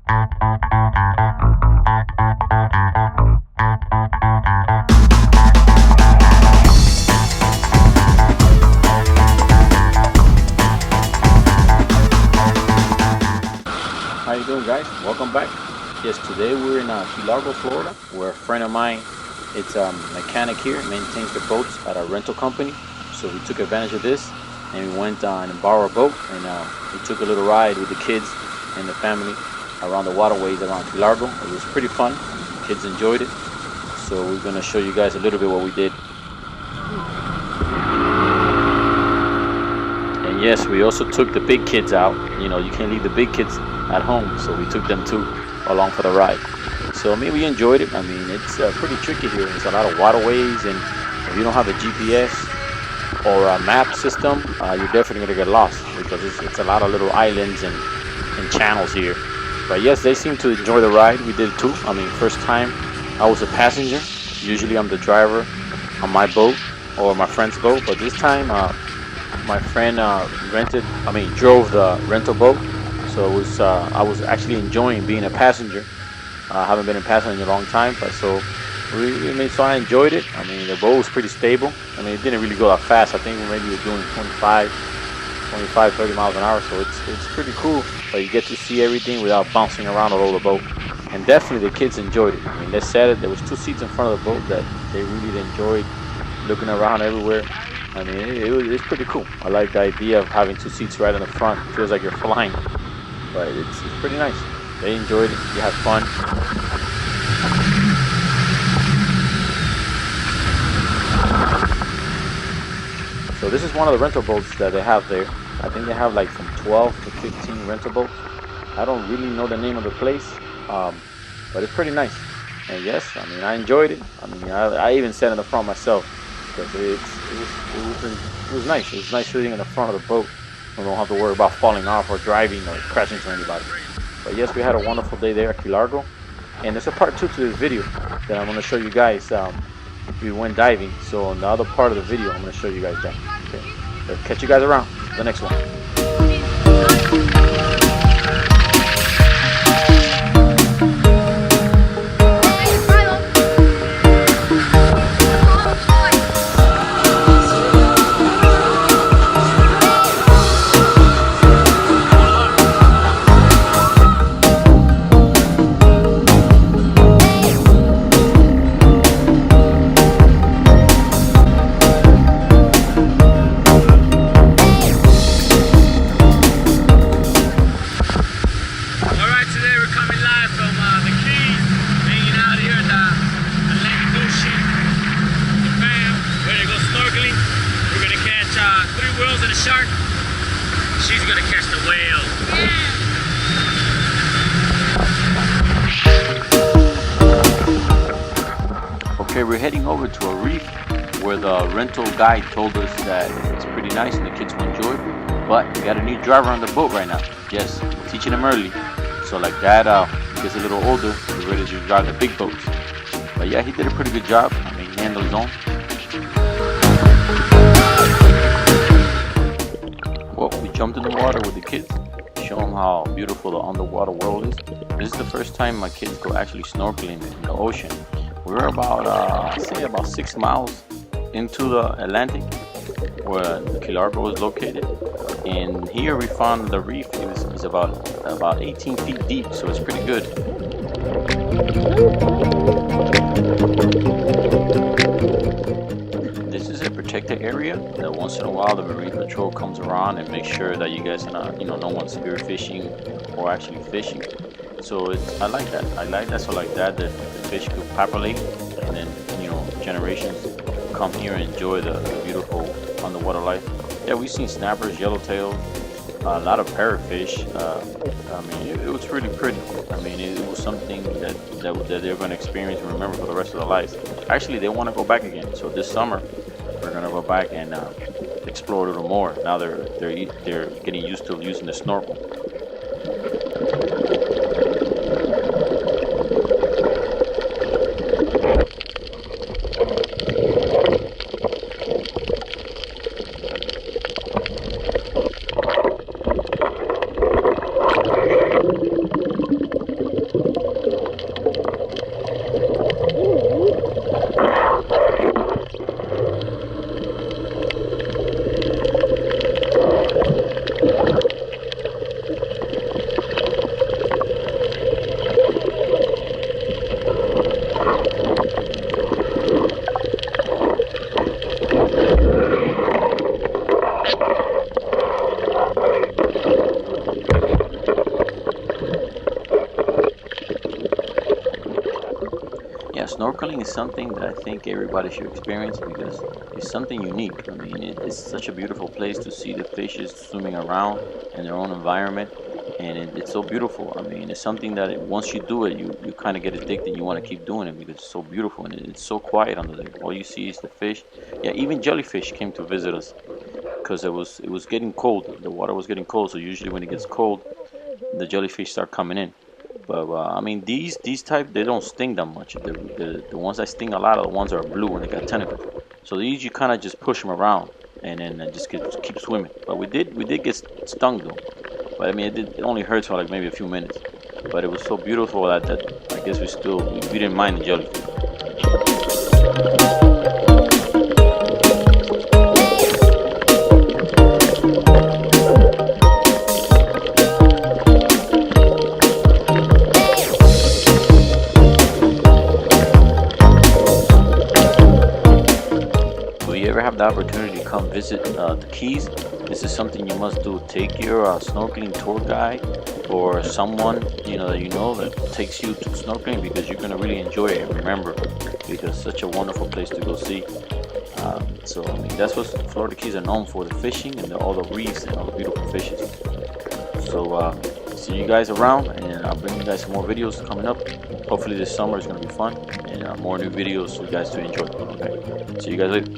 How you doing, guys? Welcome back. Yes, today we're in Key Largo, Florida, where a friend of mine, it's a mechanic here, maintains the boats at a rental company. So we took advantage of this and we went and borrowed a boat, and we took a little ride with the kids and the family around the waterways around Key Largo. It was pretty fun. The kids enjoyed it. So we're going to show you guys a little bit what we did. And yes, we also took the big kids out. You know, you can't leave the big kids at home, so we took them too along for the ride. So I mean, we enjoyed it. I mean, it's pretty tricky here. There's a lot of waterways, and if you don't have a GPS or a map system, you're definitely gonna get lost, because it's a lot of little islands and channels here. But yes, they seem to enjoy the ride. We did too. I mean, first time I was a passenger. Usually I'm the driver on my boat or my friend's boat, but this time my friend drove the rental boat. So it was, I was actually enjoying being a passenger. I haven't been a passenger in a long time, but so I enjoyed it. I mean, the boat was pretty stable. I mean, it didn't really go that fast. I think maybe we were doing 25, 30 miles an hour. So it's pretty cool. But you get to see everything without bouncing around all over the boat. And definitely the kids enjoyed it. I mean, they said it. There was 2 seats in front of the boat that they really enjoyed looking around everywhere. I mean, it's pretty cool. I like the idea of having 2 seats right in the front. It feels like you're flying. But it's pretty nice. They enjoyed it. You had fun. So this is one of the rental boats that they have there. I think they have like from 12 to 15 rental boats. I don't really know the name of the place, but it's pretty nice. And yes, I mean, I enjoyed it. I mean, I even sat in the front myself, because it was nice. It was nice sitting in the front of the boat. We don't have to worry about falling off or driving or crashing into anybody. But yes, we had a wonderful day there at Key Largo. And there's a part 2 to this video that I'm going to show you guys. We went diving. So on the other part of the video, I'm going to show you guys that. Okay. So catch you guys around the next one. And a shark. She's gonna catch the whale. Yeah. Okay, we're heading over to a reef where the rental guide told us that it's pretty nice and the kids will enjoy it. But we got a new driver on the boat right now. Yes, teaching him early. So like that, he gets a little older, he's ready to drive the big boats. But yeah, he did a pretty good job. I mean, he handled his own. Well, we jumped in the water with the kids, show them how beautiful the underwater world is. This is the first time my kids go actually snorkeling in the ocean. We're about, I'd say about 6 miles into the Atlantic, where Key Largo is located. And here we found the reef is about 18 feet deep, so it's pretty good. This is a protected area that once in a while the Marine Patrol comes around and makes sure that you guys are not, no one's spear fishing or actually fishing. So I like that. So like that the fish could populate, and then generations come here and enjoy the beautiful underwater life. Yeah, we've seen snappers, yellowtails, a lot of parrotfish. I mean, it was really pretty. I mean, it was something that they're going to experience and remember for the rest of their lives. Actually, they want to go back again. So this summer, we're going to go back and explore a little more. Now they're getting used to using the snorkel. snorkeling is something that I think everybody should experience because it's something unique. I mean, it's such a beautiful place to see the fishes swimming around in their own environment, and it's so beautiful. I mean, it's something that once you do it, you kind of get addicted. You want to keep doing it because it's so beautiful and it's so quiet under there. All you see is the fish. Yeah, even jellyfish came to visit us because it was getting cold. The water was getting cold, so usually when it gets cold, the jellyfish start coming in. But I mean, these type they don't sting that much. The ones that sting a lot are the ones that are blue and they got tentacles. So these you kind of just push them around and then just keep swimming. But we did get stung though. But I mean, it only hurts for like maybe a few minutes. But it was so beautiful that I guess we didn't mind the jellyfish. Have the opportunity to come visit the Keys, this is something you must do. Take your snorkeling tour guide or someone that takes you to snorkeling because you're going to really enjoy it and remember because it's such a wonderful place to go see. So I mean, that's what Florida Keys are known for, the fishing and all the reefs and all the beautiful fishes. So see you guys around, and I'll bring you guys some more videos coming up. Hopefully this summer is going to be fun and more new videos for you guys to enjoy. Okay, see you guys later.